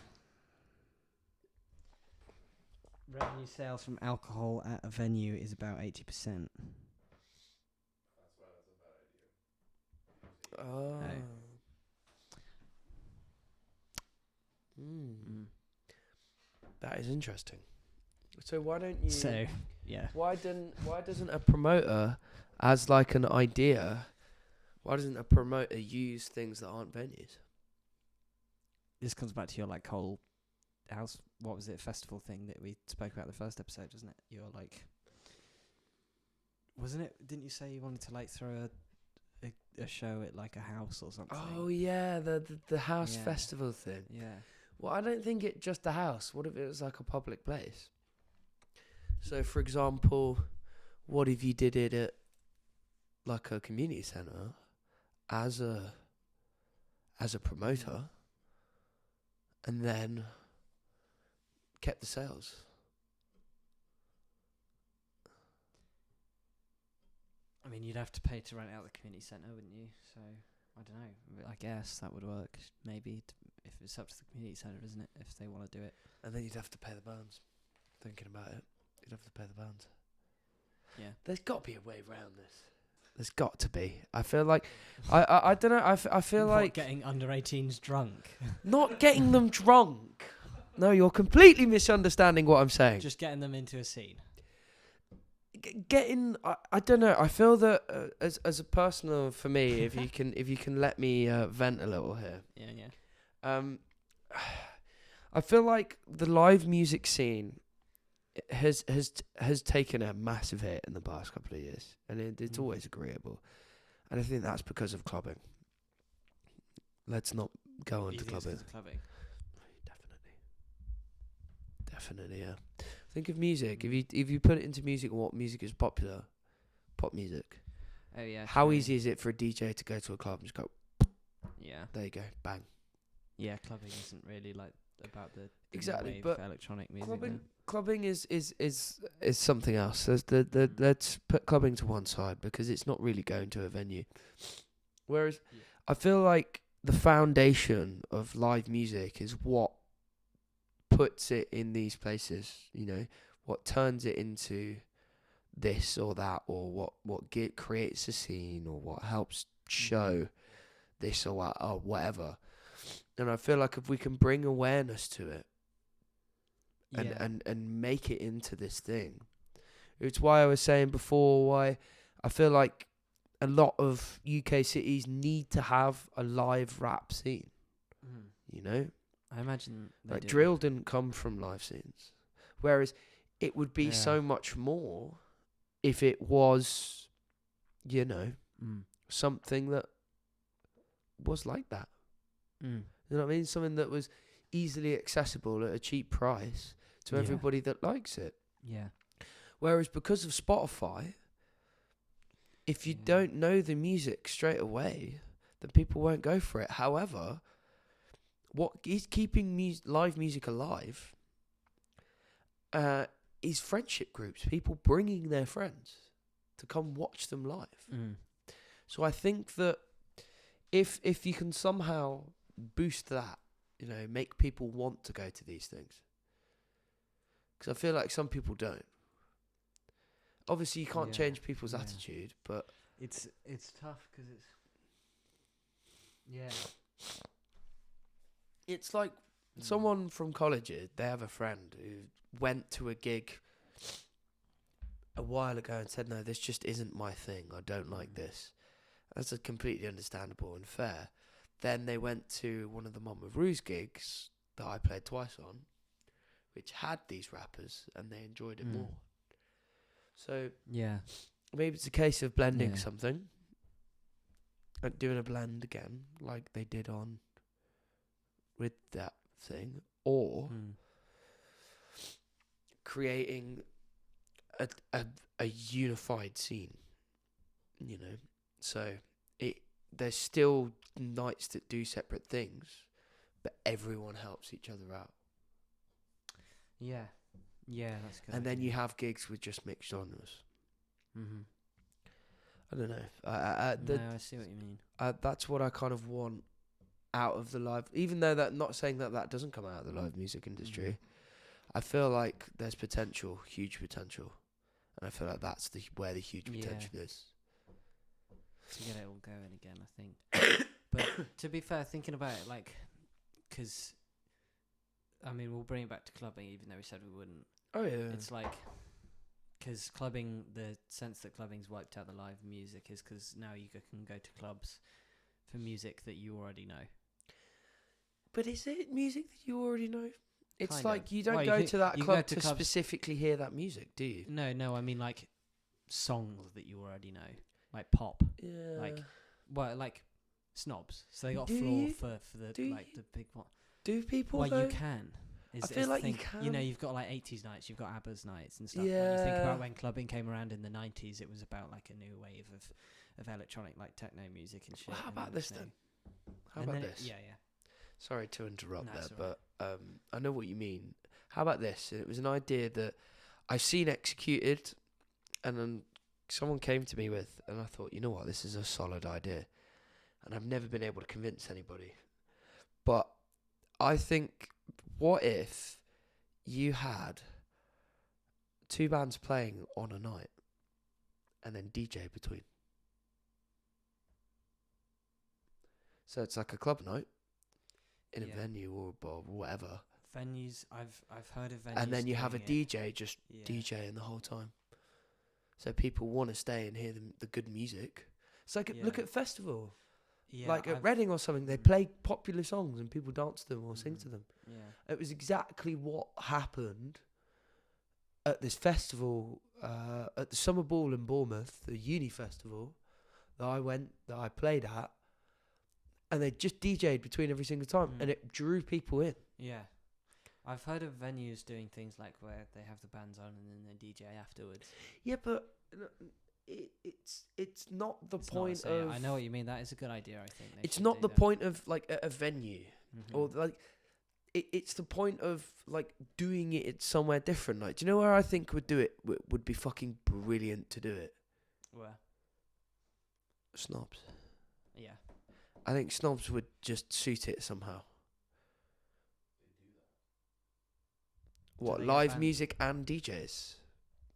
Revenue sales from alcohol at a venue is about 80%. That's why that's a bad idea. That is interesting. So why don't you? So, yeah. Why doesn't a promoter, as like an idea, why doesn't a promoter use things that aren't venues? This comes back to your like whole house, what was it, festival thing that we spoke about in the first episode, wasn't it? You're like, wasn't it? Didn't you say you wanted to like throw a show at like a house or something? Oh yeah, the house Yeah. festival thing. Yeah. Well, I don't think it just a house. What if it was like a public place? So, for example, what if you did it at like a community centre as a promoter, and then kept the sales? I mean, you'd have to pay to rent out the community centre, wouldn't you? So I don't know. I guess that would work. Maybe if it's up to the community centre, isn't it? If they want to do it. And then you'd have to pay the bands. Thinking about it, you'd have to pay the bands. Yeah. There's got to be a way around this. There's got to be. I feel like, I don't know. I feel What, like getting under 18s drunk. not getting them drunk. No, you're completely misunderstanding what I'm saying. Just getting them into a scene. Getting, I don't know. I feel that as a personal for me, if you can let me vent a little here. Yeah. I feel like the live music scene has taken a massive hit in the past couple of years, and it's always agreeable, and I think that's because of clubbing. Let's not go on to clubbing. Definitely, yeah. Think of music. If you put it into music, what music is popular? Pop music. Oh yeah. How easy is it for a DJ to go to a club and just go? Yeah. There you go, bang. Yeah, clubbing isn't really like about the Exactly, wave but electronic music. Clubbing is something else. Let's put clubbing to one side because it's not really going to a venue. Whereas I feel like the foundation of live music is what puts it in these places, you know, what turns it into this or that, or what creates a scene, or what helps show this or whatever. And I feel like if we can bring awareness to it and make it into this thing, it's why I was saying before why I feel like a lot of UK cities need to have a live rap scene. You know, I imagine like drill didn't come from live scenes, whereas it would be so much more if it was, you know, something that was like that. You know what I mean? Something that was easily accessible at a cheap price to everybody that likes it. Yeah. Whereas because of Spotify, if you don't know the music straight away, then people won't go for it. However, what is keeping live music alive is friendship groups, people bringing their friends to come watch them live. So I think that if you can somehow boost that, you know, make people want to go to these things. Because I feel like some people don't. Obviously, you can't change people's attitude, but it's tough because it's like someone from college. They have a friend who went to a gig a while ago and said, "No, this just isn't my thing. I don't like this." That's completely understandable and fair. Then they went to one of the Mum of Ruse gigs that I played twice on, which had these rappers, and they enjoyed it more. So maybe it's a case of blending something, like doing a blend again, like they did on with that thing, or creating a unified scene. You know, so there's still nights that do separate things, but everyone helps each other out. Yeah, that's good. And then you have gigs with just mixed genres. I don't know. I see what you mean. That's what I kind of want out of the live. Even though not saying that doesn't come out of the live music industry, I feel like there's potential, huge potential, and I feel like that's where the huge potential is. To get it all going again, I think. But to be fair, thinking about it, like, because, I mean, we'll bring it back to clubbing, even though we said we wouldn't. Oh, yeah. It's like, because clubbing, the sense that clubbing's wiped out the live music is because now you can go to clubs for music that you already know. But is it music that you already know? It's Kinda. like you don't Well, go you to that go club to to clubs- specifically hear that music, do you? No, I mean, like, songs that you already know. Like pop. Yeah. Like snobs. So they got Do a floor you? for the Do like the big one. Do people Well, though? you can. I feel like you You know, can. you've got like 80s nights, you've got ABBA's nights and stuff. Like, you think Yeah. about when clubbing came around in the 90s, it was about like a new wave of electronic, like techno music and shit. Well, how and about this then? How and about then this? Yeah. Sorry to interrupt No, there, it's but I know what you mean. How about this? It was an idea that I've seen executed, and then someone came to me with, and I thought, you know what, this is a solid idea, and I've never been able to convince anybody. But I think, what if you had 2 bands playing on a night, and then DJ between? So it's like a club night in a venue or whatever. Venues, I've heard of venues. And then you have a doing it. DJ just Yeah. DJing the whole time. So people want to stay and hear the good music. It's like, look Yeah. at festival. Yeah, Like at I've- Reading or something, they play popular songs and people dance to them or sing to them. Yeah. It was exactly what happened at this festival, at the Summer Ball in Bournemouth, the uni festival that I played at, and they just DJ'd between every single time, and it drew people in. Yeah. I've heard of venues doing things like where they have the bands on and then they DJ afterwards. Yeah, but it's not the It's point not of. I know what you mean. That is a good idea, I think. It's not the point of like a venue, Mhm. or like it's the point of like doing it somewhere different. Like, do you know where I think would do it would be fucking brilliant to do it? Where? Snobs. Yeah. I think Snobs would just suit it somehow. What, they get live banned? music and DJs?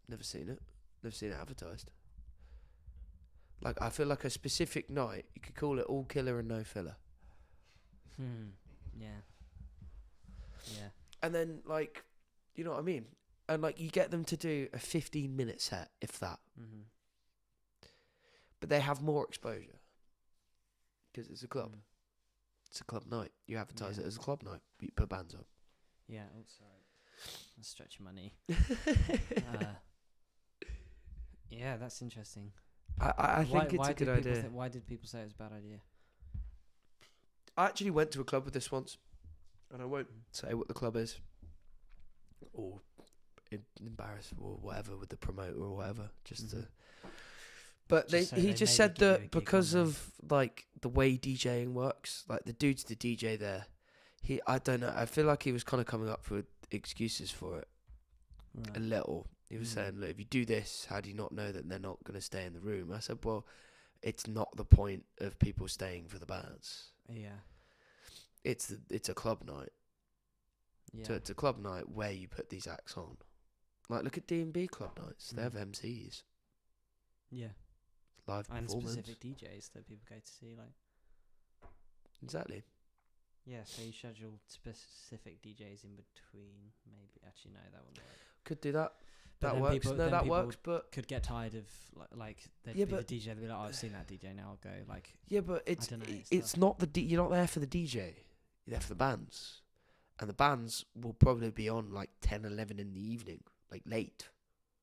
Never seen it. Never seen it advertised. Like, I feel like a specific night, you could call it all killer and no filler. Yeah. Yeah. And then, like, you know what I mean? And, like, you get them to do a 15-minute set, if that. Mhm. But they have more exposure. Because it's a club. Mm. It's a club night. You advertise Yeah. it as a club night. You put bands on. Yeah. Oh, sorry. I'm stretching my knee. Yeah, that's interesting. I think it's a good idea. Why did people say it was a bad idea? I actually went to a club with this once, and I won't say what the club is, or embarrass or whatever with the promoter or whatever, just to. But Just so he they just maybe said give you a that gig because on there. of like the way DJing works, like the dude's the DJ there. I don't know. I feel like he was kind of coming up with excuses for it a Right. little. He was Mm. saying, look, if you do this, how do you not know that they're not going to stay in the room? I said, well, it's not the point of people staying for the bands. Yeah. It's a club night. Yeah. So it's a club night where you put these acts on. Like, look at D&B club nights. They have MCs. Yeah. Live And performance. specific DJs that people go to see, like. Exactly. Yeah, so you schedule specific DJs in between, maybe. Actually, no, that wouldn't work. Could do that. But That then works. people- No, then that people works, but... Could get tired of, like they'd Yeah, be but- the DJ, they'd be like, oh, I've seen that DJ, now I'll go, like. Yeah, but it's dunno, it's it's tough. not the you're not there for the DJ. You're there for the bands. And the bands will probably be on like 10, 11 in the evening, like late.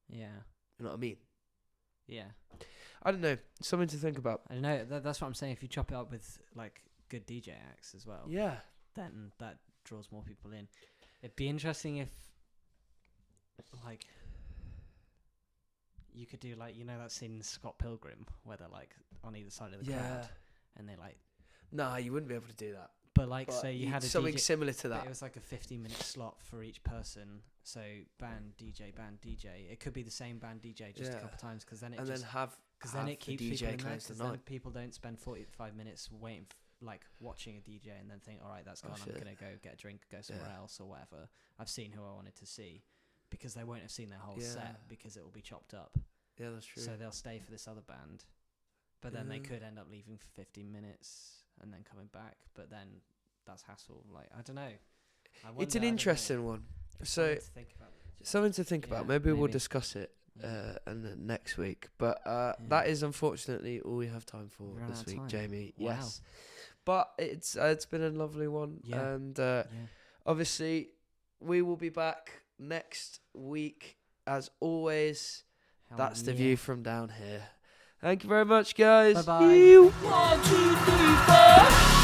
Yeah. You know what I mean? Yeah. I don't know. Something to think about. I don't know, that's what I'm saying. If you chop it up with, like, good DJ acts as well, Yeah. then that draws more people in. It'd be interesting if, like, you could do, like, you know that scene in Scott Pilgrim where they're, like, on either side of the Yeah. crowd and they, like, Nah, you wouldn't be able to do that. but, like, But say you had a something DJ, similar to but that. it was like a 15-minute slot for each person. So band DJ. It could be the same band DJ just a Yeah. couple times, because then it And just then have then have it keeps the people DJ in there, close the because then night. people don't spend 45 minutes waiting, like watching a DJ and then think, all right, that's Oh, gone. I'm shit. gonna go get a drink, go somewhere Yeah. else or whatever. I've seen who I wanted to see, because they won't have seen their whole Yeah. set because it will be chopped up. Yeah, that's true. So they'll stay for this other band, but then they Yeah. could end up leaving for 15 minutes and then coming back. But then that's hassle. Like, I don't know. It's an interesting one. So something to think about. Yeah, Maybe we'll maybe. discuss it Yeah. and then next week. But that is unfortunately all we have time for We ran this out of week, time. Jamie. Wow. Yes. But it's been a lovely one. Yeah. And Yeah. obviously we will be back next week as always. Hell That's the yeah. view from down here. Thank you very much, guys. Bye-bye. Ew. 1, 2, 3, 4.